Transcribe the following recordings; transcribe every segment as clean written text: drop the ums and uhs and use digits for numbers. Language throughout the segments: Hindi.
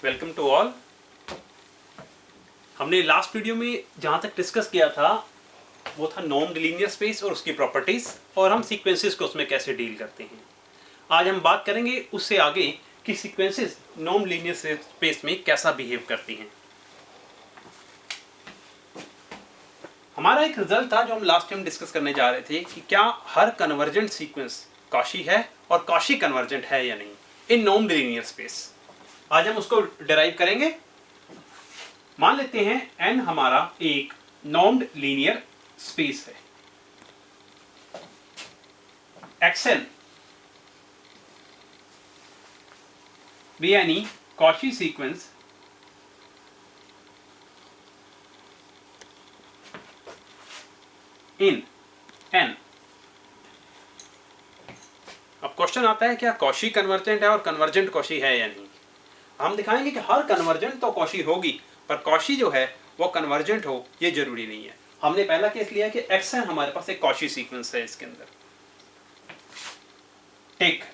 Welcome to all. हमने लास्ट वीडियो में जहाँ तक डिस्कस किया था वो था नॉर्म्ड लीनियर स्पेस और उसकी प्रॉपर्टीज और हम सीक्वेंसेस को उसमें कैसे डील करते हैं। आज हम बात करेंगे उससे आगे कि सीक्वेंसेस नॉर्म्ड लीनियर स्पेस में कैसा बिहेव करती हैं। हमारा एक रिजल्ट था जो हम लास्ट टाइम डिस्कस करने जा रहे थे कि क्या हर कन्वर्जेंट सीक्वेंस कॉशी है और कॉशी कन्वर्जेंट है या नहीं इन नॉर्म्ड लीनियर स्पेस। आज हम उसको डिराइव करेंगे। मान लेते हैं n हमारा एक नॉर्म्ड लीनियर स्पेस है, xn be any Cauchy sequence in n। अब क्वेश्चन आता है क्या कॉशी कन्वर्जेंट है और कन्वर्जेंट कॉशी है या नहीं। हम दिखाएंगे कि हर कन्वर्जेंट तो कॉशी होगी पर कॉशी जो है वो कन्वर्जेंट हो ये जरूरी नहीं है। हमने पहला केस लिया कि xn हमारे पास एक कॉशी सीक्वेंस है। इसके अंदर take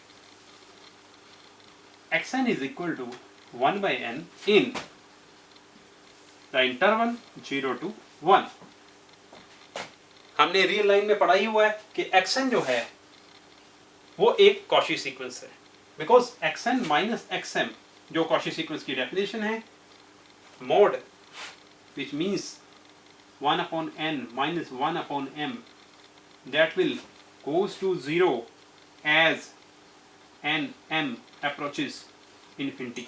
xn is equal to 1 by n in the interval 0 to 1। हमने रियल लाइन में पढ़ा ही हुआ है कि xn जो है वो एक कॉशी सीक्वेंस है बिकॉज xn माइनस xm जो कॉशी सीक्वेंस की डेफिनेशन है mod which means 1 upon n minus 1 upon m that will goes to 0 as n m approaches infinity।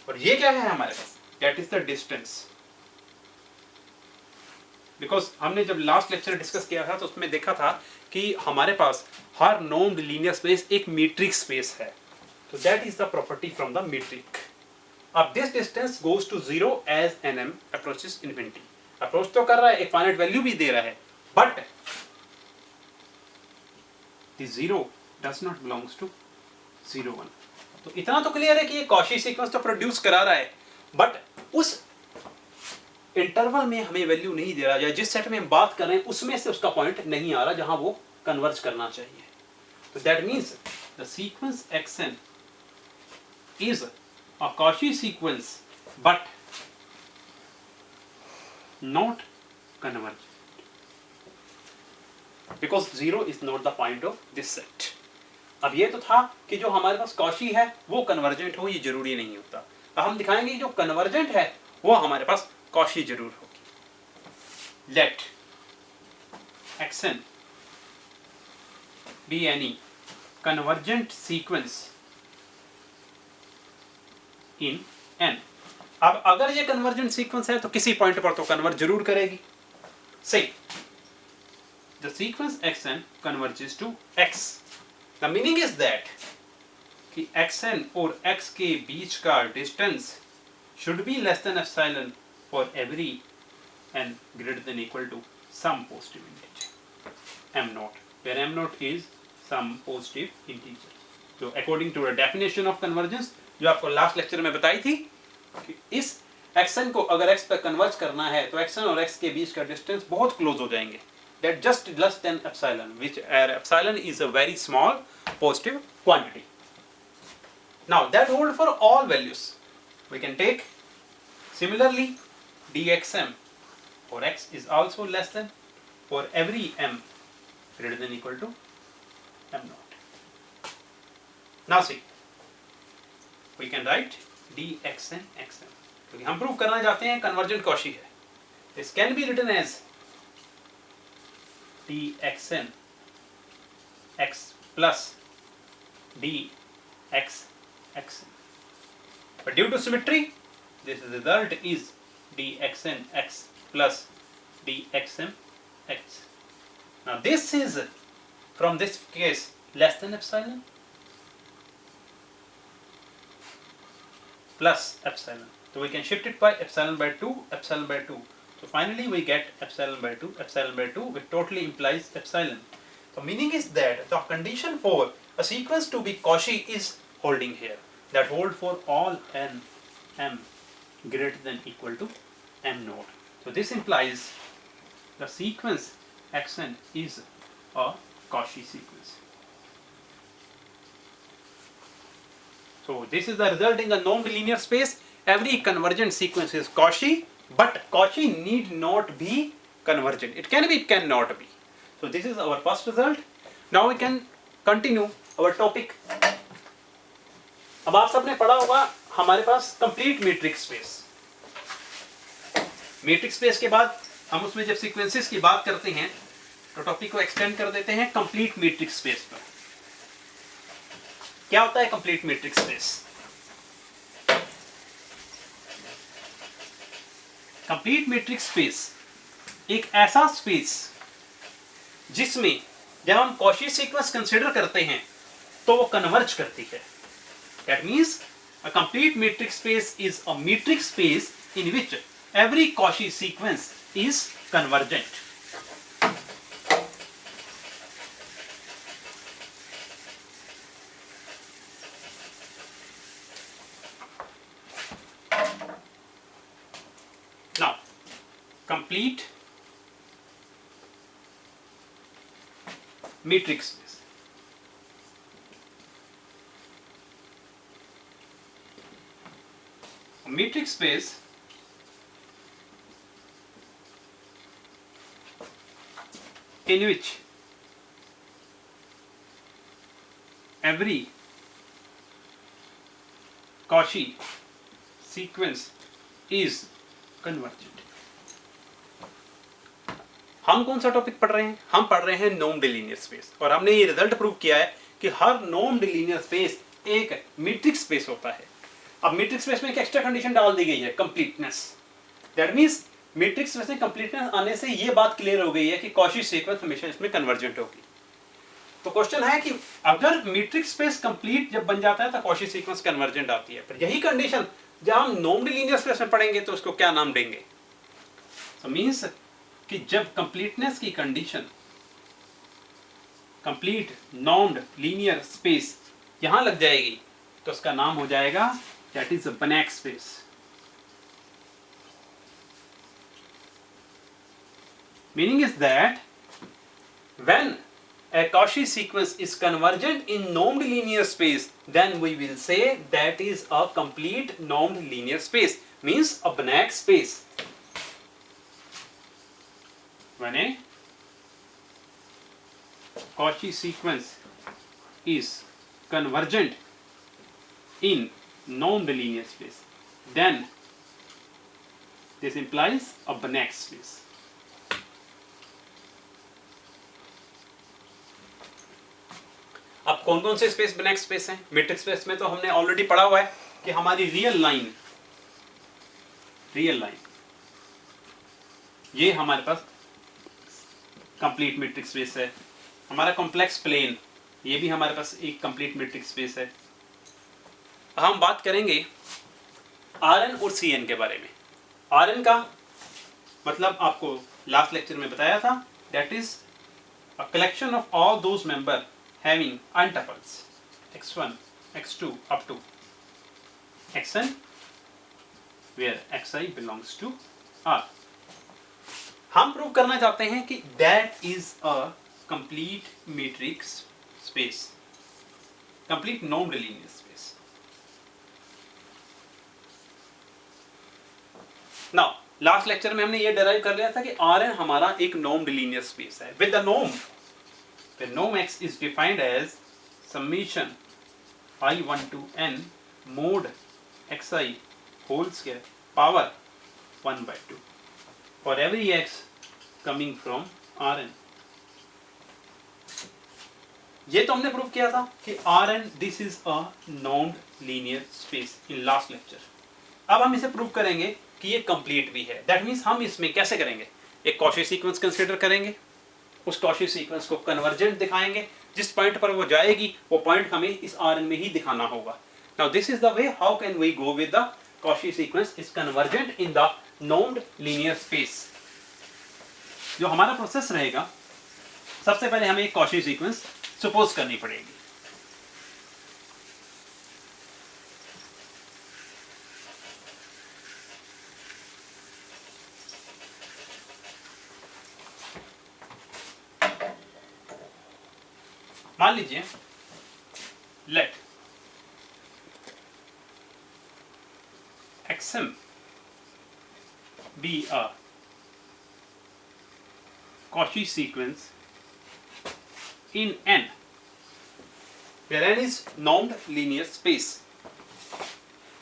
और ये क्या है हमारे पास that is the distance। Because हमने जब लास्ट लेक्चर डिस्कस किया था तो उसमें देखा था कि हमारे पास हर नॉर्म्ड लीनियर स्पेस एक मीट्रिक स्पेस है। तो that is the property from the metric. अब this distance goes to 0 as nm approaches infinity. Approach तो कर रहा है, एक फाइनाइट वैल्यू भी दे रहा है but the 0 does not belongs to 0 1। तो इतना तो क्लियर है कि ये कॉशी सीक्वेंस तो प्रोड्यूस करा रहा है बट उस इंटरवल में हमें वैल्यू नहीं दे रहा, या जिस सेट में हम बात कर रहे हैं उसमें से उसका पॉइंट नहीं आ रहा जहां वो कन्वर्ज करना चाहिए। तो that means the sequence xn is a Cauchy sequence but not convergent because 0 is not the point of this set. अब ये तो था कि जो हमारे पास कॉशी है वो कन्वर्जेंट हो ये जरूरी नहीं होता। अब हम दिखाएंगे कि जो कन्वर्जेंट है वो हमारे पास कॉशी जरूर होगी। Let xn be any convergent sequence in n। अब अगर ये कन्वर्जेंट सीक्वेंस है तो किसी पॉइंट पर तो कन्वर्ज जरूर करेगी। से the sequence xn converges to x। the meaning is that कि xn और x के बीच का distance should be less than epsilon for every n greater than equal to some positive integer m naught, where m naught is some positive integer। तो according to the definition of convergence जो आपको लास्ट लेक्चर में बताई थी कि इस xn को अगर x पर कन्वर्ज करना है तो xn और x के बीच का डिस्टेंस बहुत क्लोज हो जाएंगे, that just less than epsilon, which epsilon is a very small positive quantity। now that hold for all values। we can take similarly dxm for x is also less than for every m greater than equal to m naught। now see we can write dxn xm क्योंकि हम प्रूव करना चाहते हैं कन्वर्जेंट कॉशी है। this can be written as dxn x plus dx xn, but due to symmetry this result is dxn x plus dxm x। now this is from this case less than epsilon plus epsilon, so we can shift it by epsilon by 2 epsilon by 2, so finally we get epsilon by 2 which totally implies epsilon। so meaning is that the condition for a sequence to be Cauchy is holding here, that hold for all n m greater than equal to m naught। so this implies the sequence xn is a Cauchy sequence। So this is the result in the normed linear space. Every convergent sequence is Cauchy, but Cauchy need not be convergent. It can be, it cannot be. So this is our first result. Now we can continue our topic. अब आप सबने पढ़ा होगा हमारे पास complete metric space. Metric space के बाद हम उसमें जब सीक्वेंसेस की बात करते हैं तो टॉपिक को एक्सटेंड कर देते हैं कंप्लीट मीट्रिक स्पेस पर. क्या होता है complete metric space? Complete metric space एक ऐसा स्पेस जिसमें जब हम कॉची सीक्वेंस कंसीडर करते हैं तो वो कन्वर्ज करती है. That means a complete metric space is a metric space in which every Cauchy sequence is convergent. Now, complete metric space. A metric space in which every Cauchy sequence is convergent. हम कौन सा टॉपिक पढ़ रहे हैं? हम पढ़ रहे हैं नॉर्म्ड लीनियर स्पेस, और हमने ये रिजल्ट प्रूव किया है कि हर नॉर्म्ड लीनियर स्पेस एक मीट्रिक स्पेस होता है. अब मीट्रिक स्पेस में एक एक्स्ट्रा कंडीशन डाल दी गई है, completeness. That means metric space में कंप्लीटनेस आने से ये बात क्लियर हो गई है कि कॉची सीक्वेंस हमेशा इसमें कन्वर्जेंट होगी. तो क्वेश्चन है कि अगर मीट्रिक स्पेस कंप्लीट जब बन जाता है तो कॉची सीक्वेंस कन्वर्जेंट आती है. पर यही कंडीशन जब हम नॉर्म्ड लीनियर स्पेस में पढ़ेंगे तो उसको क्या नाम देंगे? तो मींस कि जब कंप्लीटनेस की condition complete normed linear space यहां लग जाएगी तो उसका नाम हो जाएगा that is Banach space. Meaning is that when a Cauchy sequence is convergent in normed linear space, then we will say that is a complete normed linear space, means a Banach space. When a Cauchy sequence is convergent in normed linear space, then this implies a Banach space. अब कौन कौन से स्पेस बनैक स्पेस हैं? मीट्रिक स्पेस में तो हमने ऑलरेडी पढ़ा हुआ है कि हमारी रियल लाइन ये हमारे पास कंप्लीट मीट्रिक स्पेस है. हमारा कॉम्प्लेक्स प्लेन ये भी हमारे पास एक कंप्लीट मीट्रिक स्पेस है. हम बात करेंगे Rn और Cn के बारे में. Rn का मतलब आपको लास्ट लेक्चर में बताया था, that is a collection of all those member having untuples x1, x2 up to xn where xi belongs to R. हम प्रूव करना चाहते हैं कि that is a complete matrix space, complete normed linear space. Now last lecture में हमने ये डिराइव कर लिया था कि Rn हमारा एक normed linear space है with the norm. The norm x is defined as summation I1 to n mod xi whole square power 1 by 2 for every x coming from Rn. ये तो हमने प्रूव किया था कि Rn this is a normed linear space in last lecture. अब हम इसे प्रूव करेंगे कि ये कंप्लीट भी है. दैट मीन्स हम इसमें कैसे करेंगे? एक कॉची सीक्वेंस कंसीडर करेंगे, उस कॉची सीक्वेंस को कन्वर्जेंट दिखाएंगे, जिस पॉइंट पर वो जाएगी वो पॉइंट हमें इस Rn में ही दिखाना होगा. Now this is the way how can we go with the Cauchy sequence is convergent in the normed linear space. जो हमारा प्रोसेस रहेगा, सबसे पहले हमें एक कॉची सीक्वेंस सपोज करनी पड़ेगी. मान लीजिए late xm be a Cauchy sequence in n, where n is normed linear space,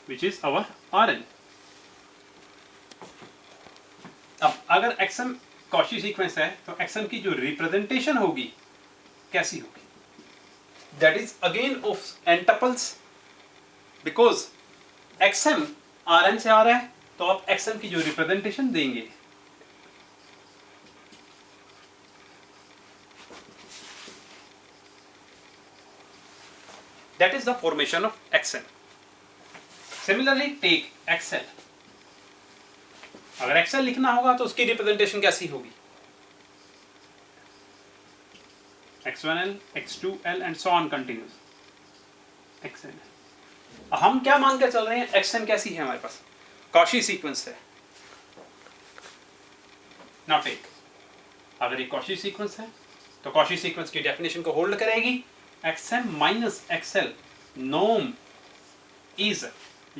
which is our Rn. अब अगर xm Cauchy sequence है तो xm की जो रिप्रेजेंटेशन होगी कैसी होगी? That is again of n tuples, because xm Rn से आ रहा है तो आप xm की जो रिप्रेजेंटेशन देंगे that is the formation of xm. Similarly take xl. अगर xl लिखना होगा तो उसकी रिप्रेजेंटेशन कैसी होगी? x1l, x2l and so on continuous. xn. हम क्या मान के चल रहे हैं? xm कैसी है हमारे पास? Cauchy सीक्वेंस है. Now take. अगर ये Cauchy सीक्वेंस है तो Cauchy सीक्वेंस की डेफिनेशन को होल्ड करेगी. xm minus xl norm is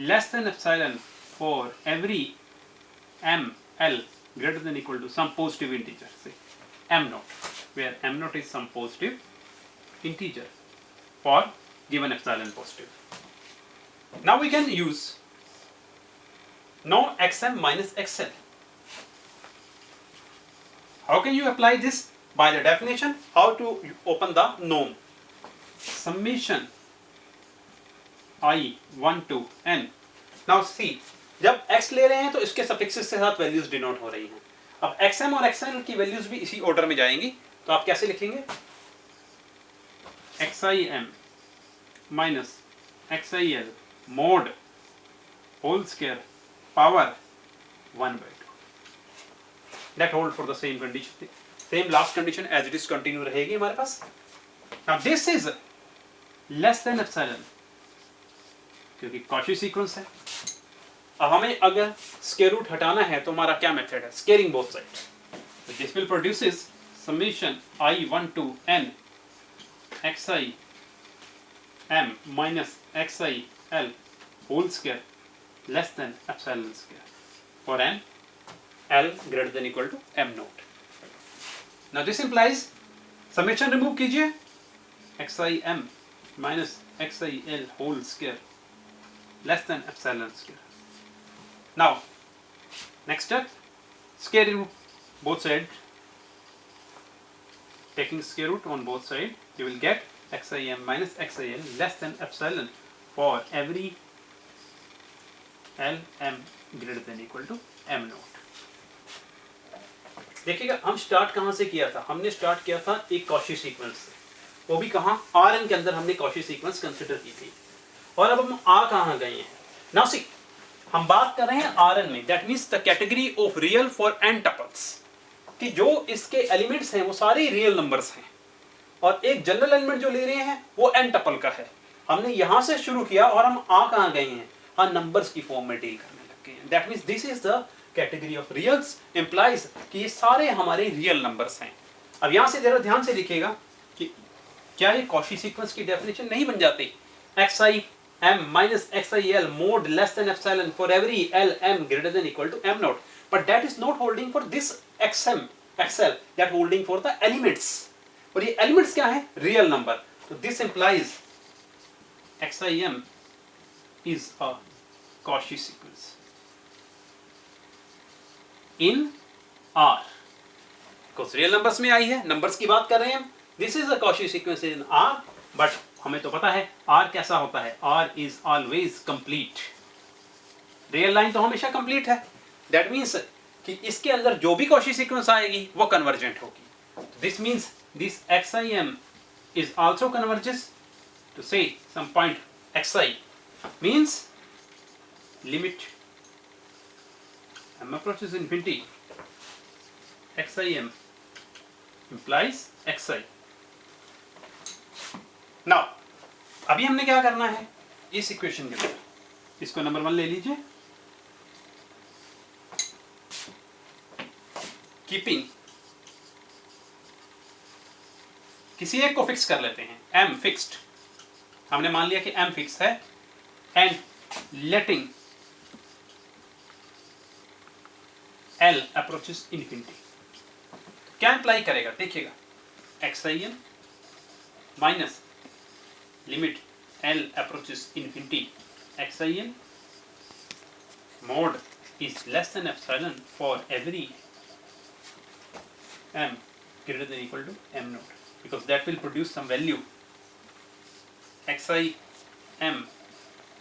less than epsilon for every ml greater than equal to some positive integer, say m naught, where m naught is some positive integer for given epsilon positive. Now we can use now xm minus xl. How can you apply this? By the definition, how to open the norm. Summation I 1 to n. Now see, जब x ले रहे हैं तो इसके सफिक्सेस के साथ वैल्यूज डिनोट हो रही हैं. अब xm और xl की वैल्यूज भी इसी ऑर्डर में जाएंगी, तो आप कैसे लिखेंगे? xim minus xil mod whole square power 1/2. That hold for the same condition. Same last condition as it is continue रहेगी हमारे पास. Now this is less than epsilon, क्योंकि Cauchy सीक्वेंस है. अब हमें अगर स्क्वायर रूट हटाना है तो हमारा क्या मेथड है? Squaring both sides. So this will produces summation I1 to n xi m minus xil whole square less than epsilon square for n l greater than equal to m naught. Now this implies summation remove कीजिए xim minus xil whole square less than epsilon square. Now next step, square root both sides. Taking square root on both sides, you will get xim minus xil less than epsilon for every lm greater than equal to m naught. देखिएगा हम स्टार्ट कहाँ से किया था? हमने स्टार्ट किया था एक Cauchy सीक्वेंस से, वो भी कहाँ? Rn के अंदर हमने Cauchy सीक्वेंस कंसिडर की थी. और अब हम आ कहाँ गए हैं? Now see, हम बात कर रहे हैं Rn में, that means the category of real for n tuples, कि जो इसके एलिमेंट्स हैं वो सारे रियल नंबर्स हैं और एक जनरल एलिमेंट जो ले रहे हैं वो n टपल का है. हमने यहाँ से शुरू किया और हम आ कहाँ गए हैं? हाँ, नंबर्स की फॉर्म में डील करने लग गए हैं. That means this is the category of reals, implies कि ये सारे हमारे रियल नंबर्स हैं. अब यहाँ से जरा ध्यान से देखिएगा कि क्या ये Cauchy सीक्वेंस की डेफिनेशन नहीं बन जाती? xim minus xil mod less than epsilon for every lm greater than equal to m naught. But that is not holding for this xm xl, that holding for the elements. और ये elements क्या है? Real number. So this implies xim is a Cauchy sequence in R, because real numbers में आई है, numbers की बात कर रहे हैं हम. This is a Cauchy sequence in R, but हमें तो पता है R कैसा होता है? R is always complete. Real line तो हमेशा complete है. That means कि इसके अंदर जो भी Cauchy sequence आएगी वो convergent होगी. This means this xim is also converges to say some point xi, means limit m approaches infinity, xim implies xi. Now अभी हमने क्या करना है इस इक्वेशन के अंदर? इसको नंबर 1 ले लीजिए. कीपिंग किसी एक को फिक्स कर लेते हैं. m फिक्स्ड, हमने मान लिया कि m फिक्स है, and letting L approaches infinity. क्या इम्प्लाई करेगा देखिएगा, xim minus limit L approaches infinity xim mod is less than epsilon for every m greater than equal to m naught, because that will produce some value xim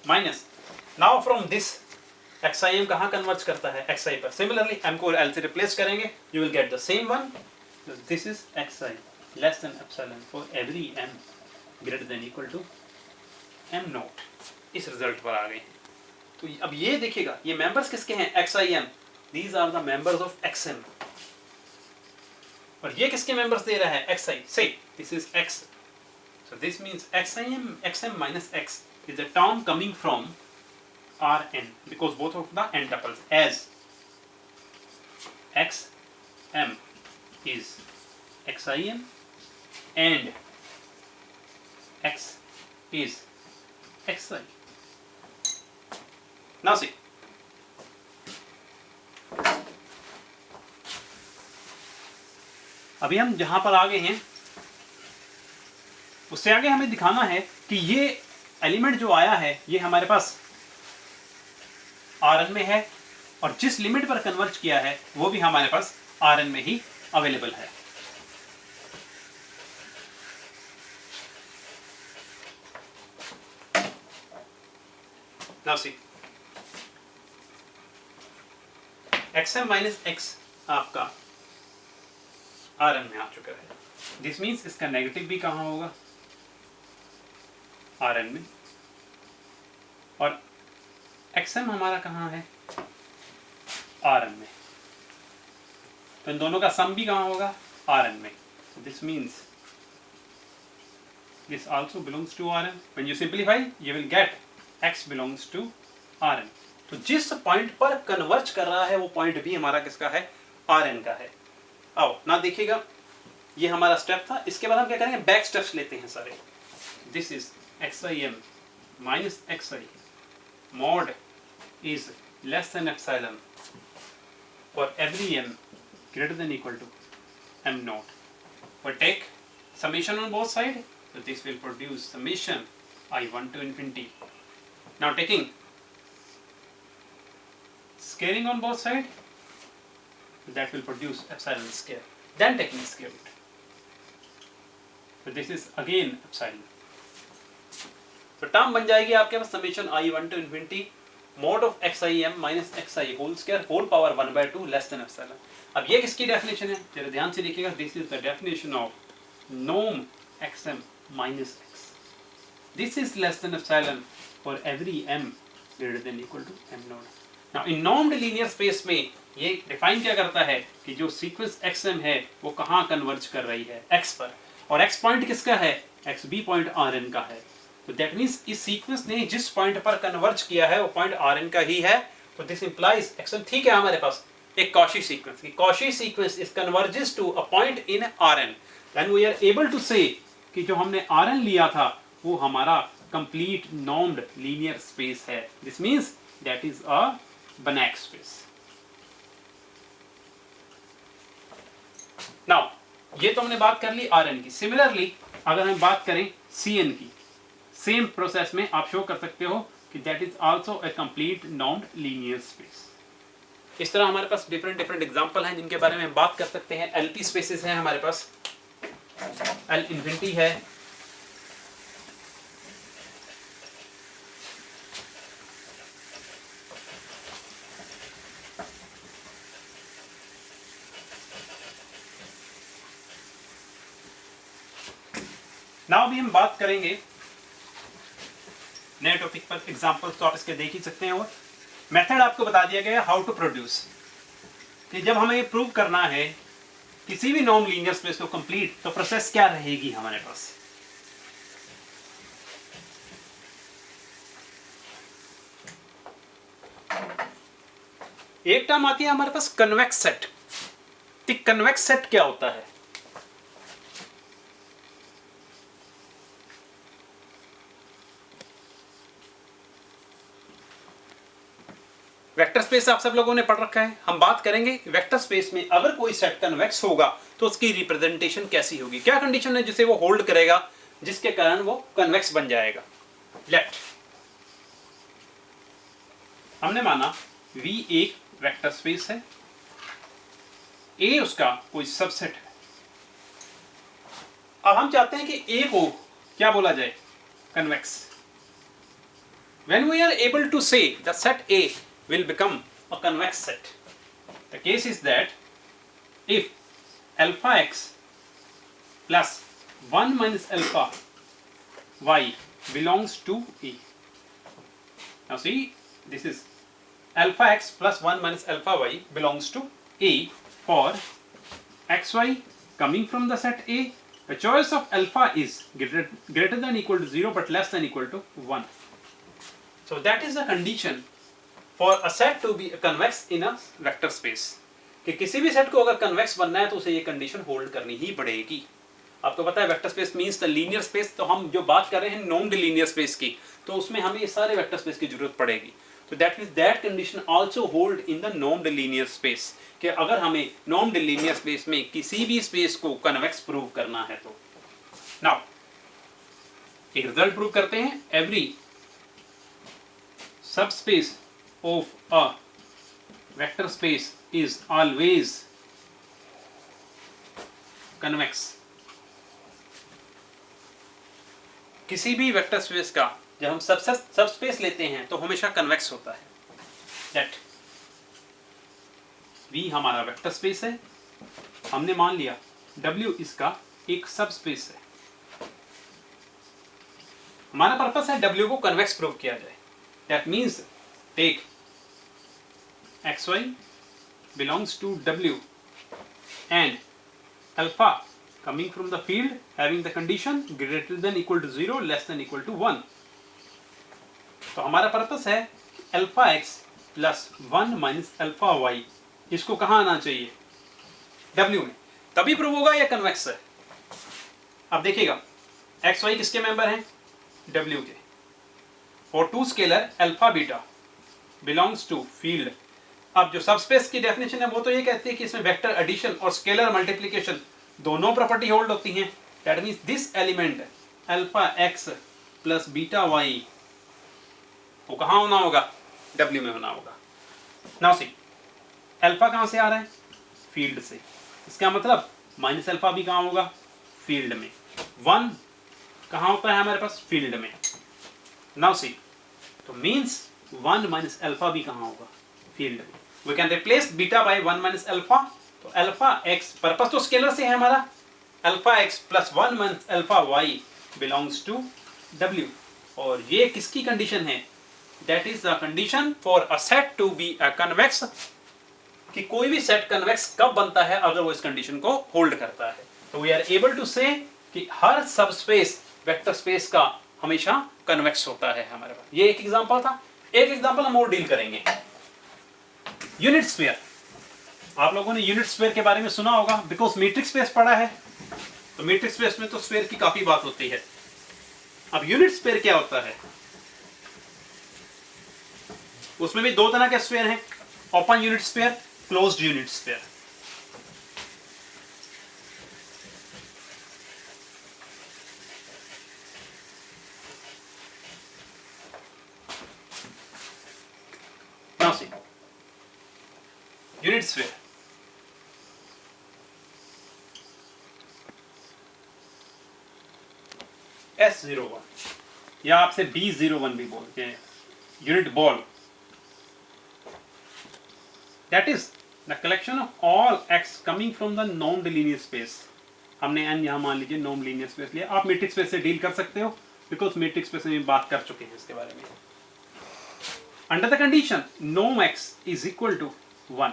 minus. Now from this xim कहाँ कन्वर्ज करता है, xi पर. Similarly m को l से रिप्लेस करेंगे, you will get the same one. So this is xi less than epsilon for every m greater than equal to m naught. इस रिजल्ट पर आ गए. तो अब ये देखिएगा, ये मेंबर्स किसके हैं, xim. These are the members of xm. और ये किसके मेंबर्स दे रहा है, xi. Say this is x. So this means xm minus x is a term coming from Rn, because both of the n tuples, as xm is xim and x is xi. Now see, अभी हम जहां पर आगे हैं उससे आगे हमें दिखाना है कि ये एलिमेंट जो आया है ये हमारे पास Rn में है, और जिस लिमिट पर कन्वर्ज किया है वो भी हमारे पास Rn में ही अवेलेबल है. Now see, xm minus x आपका Rn में आ चुका है. दिस मीन्स इसका नेगेटिव भी कहाँ होगा, Rn में, और xm हमारा कहाँ है, Rn में. तो इन दोनों का सम भी कहाँ होगा, Rn में. So this means this also belongs to Rn. When you simplify, you will get x belongs to Rn. तो जिस पॉइंट पर कन्वर्ज कर रहा है वो पॉइंट भी हमारा किसका है, Rn का है. आओ ना देखिएगा, ये हमारा स्टेप था. इसके बाद हम क्या करेंगे, बैक स्टेप्स लेते हैं सारे. This is xim minus xi mod is less than epsilon for every m greater than equal to m naught. But take summation on both sides, so this will produce summation I1 to infinity. Now taking scaling on both sides, that will produce epsilon square. Then taking square root. So this is again epsilon. तो टर्म बन जाएगी आपके पास summation I1 to infinity mod of xim minus xi whole square whole power 1/2 less than epsilon. अब ये किसकी डेफिनेशन है, जरा ध्यान से देखिएगा. This is the definition of norm xm minus x. This is less than epsilon for every m greater than equal to m naught. Now in normed linear space में ये डिफाइन क्या करता है कि जो सीक्वेंस xm है वो कहाँ कन्वर्ज कर रही है, x पर, और x पॉइंट किसका है, xb पॉइंट Rn का है. तो दैट मीन्स इस सीक्वेंस ने जिस पॉइंट पर कन्वर्ज किया है वो पॉइंट Rn का ही है. तो दिस इंप्लाइज xm. ठीक है, हमारे पास एक कॉशी सीक्वेंस, की Cauchy sequence is converges to a point in Rn, then we are able to say कि जो हमने Rn लिया था वो हमारा कंप्लीट नॉर्म्ड लीनियर स्पेस है. This means that is a Banach space. Now ये तो हमने बात कर ली Rn की. सिमिलरली अगर हम बात करें Cn की, सेम प्रोसेस में आप शो कर सकते हो कि that is also a complete normed linear space. इस तरह हमारे पास डिफरेंट एग्जांपल हैं जिनके बारे में हम बात कर सकते हैं. एलपी स्पेसेस हैं हमारे पास, एल इन्फिनिटी है, नाउ भी हम बात करेंगे नए टॉपिक पर. एग्जांपल्स तो आप इसके देख ही सकते हैं, और मेथड आपको बता दिया गया हाउ टू प्रोड्यूस. कि जब हमें ये प्रूव करना है किसी भी नॉन लीनियर स्पेस को कंप्लीट, तो प्रोसेस क्या रहेगी हमारे पास. एक टर्म आती है हमारे पास कन्वेक्स सेट. कन्वेक्स सेट क्या होता है, वेक्टर स्पेस आप सब लोगों ने पढ़ रखा है। हम बात करेंगे वेक्टर स्पेस में अगर कोई सेट कन्वेक्स होगा तो उसकी रिप्रेजेंटेशन कैसी होगी, क्या कंडीशन है जिसे वो होल्ड करेगा जिसके कारण वो कन्वेक्स बन जाएगा। लेट हमने माना V एक वेक्टर स्पेस है, A उसका कोई सबसेट है। अब हम चाहते हैं कि A को क्या बोला जाए, convex. When we are able to say the set A will become a convex set, the case is that if alpha x plus 1 minus alpha y belongs to A. Now see, this is alpha x plus 1 minus alpha y belongs to A for xy coming from the set A. The choice of alpha is greater than equal to 0 but less than equal to 1. So that is the condition for a set to be convex in a vector space. कि किसी भी सेट को अगर कन्वेक्स बनना है तो उसे ये कंडीशन होल्ड करनी ही पड़ेगी। आपको पता है vector space means the linear space, तो हम जो बात कर रहे हैं नॉर्म्ड लीनियर स्पेस की, तो उसमें हमें ये सारे वेक्टर स्पेस की जरूरत पड़ेगी। तो that means that condition also hold in the normed linear space, कि अगर हमें नॉर्म्ड लीनियर स्पेस में किसी भी स्पेस को कन्वेक्स प्रूव करना है तो। नाउ एक रिजल्ट प्रूव करते हैं। Every subspace of a vector space is always convex. किसी भी वेक्टर स्पेस का जब हम सबस्पेस लेते हैं तो हमेशा कन्वेक्स होता है। That V हमारा वेक्टर स्पेस है, हमने मान लिया W इसका एक सबस्पेस है। हमारा पर्पस है W को कन्वेक्स प्रूव किया जाए। That means take xy belongs to W and alpha coming from the field having the condition greater than equal to 0 less than equal to 1. तो हमारा पर्पस है alpha x plus 1 minus alpha y, इसको कहाँ आना चाहिए, W में, तभी प्रूव होगा या कन्वेक्स है। अब देखिएगा एक्स वाई किसके मेंबर हैं, W के। और two scalar alpha beta belongs to field. अब जो सबस्पेस की डेफिनेशन है वो तो ये कहती है कि इसमें वेक्टर एडिशन और स्केलर मल्टीप्लिकेशन दोनों प्रॉपर्टी होल्ड होती हैं। That means this element alpha x plus beta y वो कहाँ होना होगा, W में होना होगा। नाउ सी अल्फा कहाँ से आ रहा है, फील्ड से, इसका मतलब माइनस अल्फा भी कहाँ होगा, फील्ड में। 1 कहाँ होता है हमारे पास, फील्ड में। नाउ सी तो मीन्स 1 माइनस अल्फा भी कहाँ होगा, फील्ड में। We can replace beta by 1 minus alpha. तो अल्फा एक्स, पर्पस तो स्केलर से है हमारा, alpha x plus 1 minus alpha y belongs to W। और ये किसकी कंडीशन है, that is the condition for a set to be a convex, कि कोई भी सेट कन्वेक्स कब बनता है, अगर वो इस कंडीशन को होल्ड करता है। तो we are able to say कि हर सबस्पेस वेक्टर स्पेस का हमेशा कन्वेक्स होता है हमारे पास। ये एक एग्जांपल था। एक एग्जांपल हम और डील करेंगे, यूनिट स्फीयर। आप लोगों ने यूनिट स्फीयर के बारे में सुना होगा, बिकॉज मैट्रिक्स स्पेस पढ़ा है, तो मैट्रिक्स स्पेस में तो स्फीयर की काफी बात होती है। अब यूनिट स्फीयर क्या होता है, उसमें भी दो तरह के स्फीयर हैं, open unit sphere, closed unit sphere. Now see, unit sphere. S01 या आपसे B01 भी बोलते हैं, unit ball. That is the collection of all x coming from the non-linear space. हमने n यहाँ मान लीजिए नॉन लीनियर स्पेस लिया, आप मैट्रिक्स स्पेस से डील कर सकते हो, बिकॉज मैट्रिक्स स्पेस में बात कर चुके हैं इसके बारे में। Under the condition norm x is equal to 1,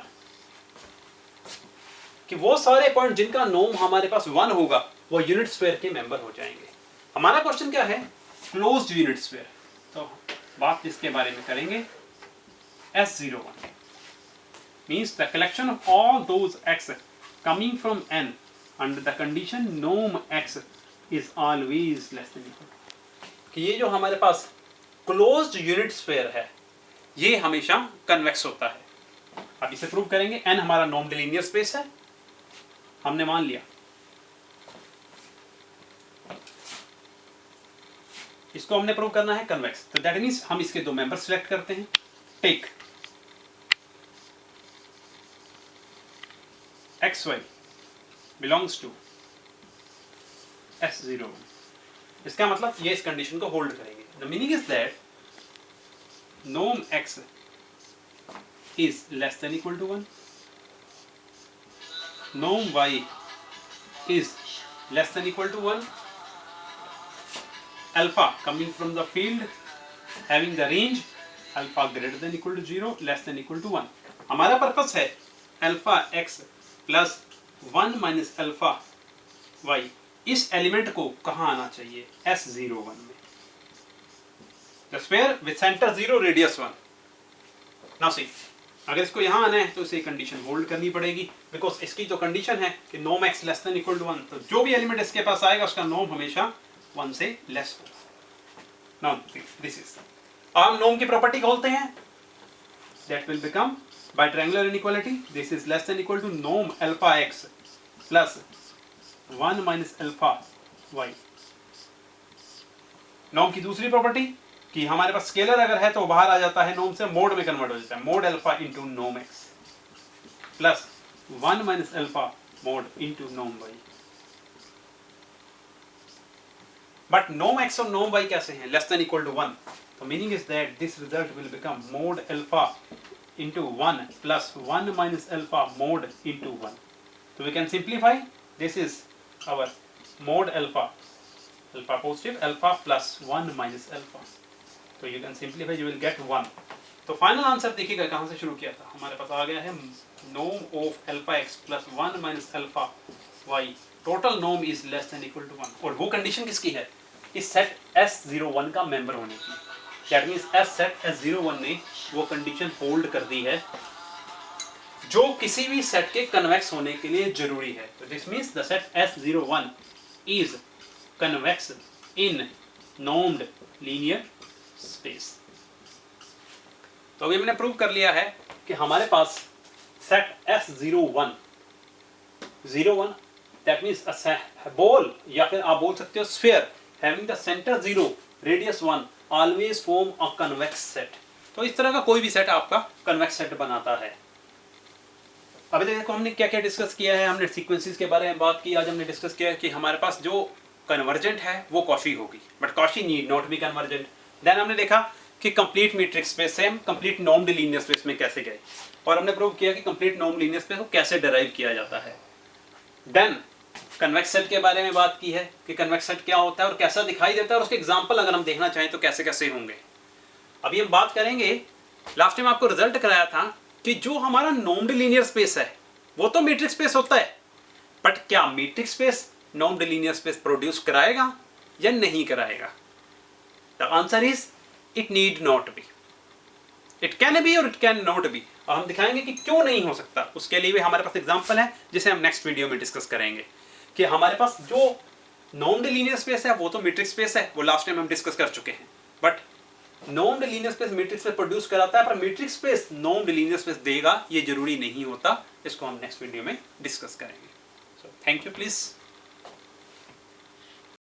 कि वो सारे पॉइंट जिनका नॉर्म हमारे पास 1 होगा वो यूनिट स्फीयर के मेंबर हो जाएंगे। हमारा क्वेश्चन क्या है, क्लोज्ड यूनिट स्फीयर। तो बात जिसके बारे में करेंगे, S01 means the collection of all those x coming from n under the condition norm x is always less than equal, कि ये जो हमारे पास क्लोज्ड यूनिट स्फीयर है ये हमेशा कन्वेक्स होता है। अब इसे प्रूव करेंगे। n हमारा नॉन लीनियर स्पेस है, हमने मान लिया। इसको हमने प्रूव करना है कन्वेक्स, तो दैट मीन्स हम इसके दो मेंबर सिलेक्ट करते हैं। Take xy belongs to S01। इसका मतलब ये इस कंडीशन को होल्ड करेंगे। The meaning is that norm x is less than equal to 1, norm y is less than equal to 1, alpha coming from the field having the range alpha greater than equal to 0, less than equal to 1। हमारा पर्पस है alpha x plus 1 minus alpha y, इस एलिमेंट को कहाँ आना चाहिए? S01 में। The sphere with center 0 radius 1। Now see, अगर इसको यहाँ आना है तो इसे कंडीशन होल्ड करनी पड़ेगी, बिकॉज इसकी जो कंडीशन है कि norm x less than equal to 1, तो जो भी एलिमेंट इसके पास आएगा उसका नॉर्म हमेशा 1 से लेस होगा। नाउ दिस इज, हम नॉर्म की प्रॉपर्टी खोलते हैं, that will become by triangular inequality this is less than equal to norm alpha x plus 1 minus alpha y। नॉर्म की दूसरी प्रॉपर्टी कि हमारे पास स्केलर अगर है तो बाहर आ जाता है, नॉर्म से मोड में कन्वर्ट हो जाता है, mod alpha into norm x plus 1 minus alpha mod into norm y। But norm x और नॉर्म y कैसे हैं? लेस देन इक्वल टू 1, तो meaning is that this result will become mod alpha into 1 plus 1 minus alpha mod into 1। तो we can simplify, this is our mod alpha, alpha positive alpha plus 1 minus alpha, तो you can simplify, you will get 1। तो फाइनल आंसर देखिएगा कहाँ से शुरू किया था, हमारे पास आ गया है norm of alpha x plus 1 minus alpha y, total norm is less than equal to 1। और वो कंडीशन किसकी है? इस सेट S01 का मेंबर होने की। दैट मींस सेट S01 ने वो कंडीशन होल्ड कर दी है जो किसी भी सेट के कन्वेक्स होने के लिए जरूरी है। तो this means the set S01 is convex in normed linear space. तो अभी हमने प्रूव कर लिया है कि हमारे पास set S01 that means a ball, या फिर आप बोल सकते हो sphere having the centre 0 radius 1 always form a convex set. तो इस तरह का कोई भी सेट आपका कन्वेक्स सेट बनाता है। अभी देखो हमने क्या क्या डिस्कस किया है, हमने सीक्वेंसेस के बारे में बात की। आज हमने डिस्कस किया है कि हमारे पास जो कन्वर्जेंट है वो कॉची होगी, but Cauchy need not be convergent. Then हमने देखा कि कंप्लीट मैट्रिक्स स्पेस से हम कंप्लीट नॉर्म्ड लीनियर स्पेस में कैसे गए, और हमने प्रूव किया कि कंप्लीट नॉर्म्ड लीनियर स्पेस को कैसे डिराइव किया जाता है। देन कन्वेक्स सेट के बारे में बात की है कि कन्वेक्स सेट क्या होता है और कैसा दिखाई देता है, और उसके एग्जांपल अगर हम देखना चाहें तो कैसे कैसे होंगे। अभी हम बात करेंगे, लास्ट टाइम आपको रिजल्ट कराया था कि जो हमारा नॉर्म्ड लीनियर स्पेस है वो तो मैट्रिक्स स्पेस होता है, बट क्या matrix space normed linear space produce कराएगा या नहीं कराएगा? The answer is it need not be, it can be और इट कैन नॉट बी। और हम दिखाएंगे कि क्यों नहीं हो सकता। उसके लिए भी हमारे पास एग्जांपल है जिसे हम नेक्स्ट वीडियो में डिस्कस करेंगे कि हमारे पास जो नॉर्म्ड लीनियर स्पेस है वो तो मैट्रिक्स स्पेस है, वो लास्ट टाइम हम डिस्कस कर चुके हैं, but normed linear space matrix space produce कराता है, पर matrix space normed linear space देगा ये जरूरी नहीं होता। इसको हम नेक्स्ट वीडियो में डिस्कस करेंगे। So thank you please.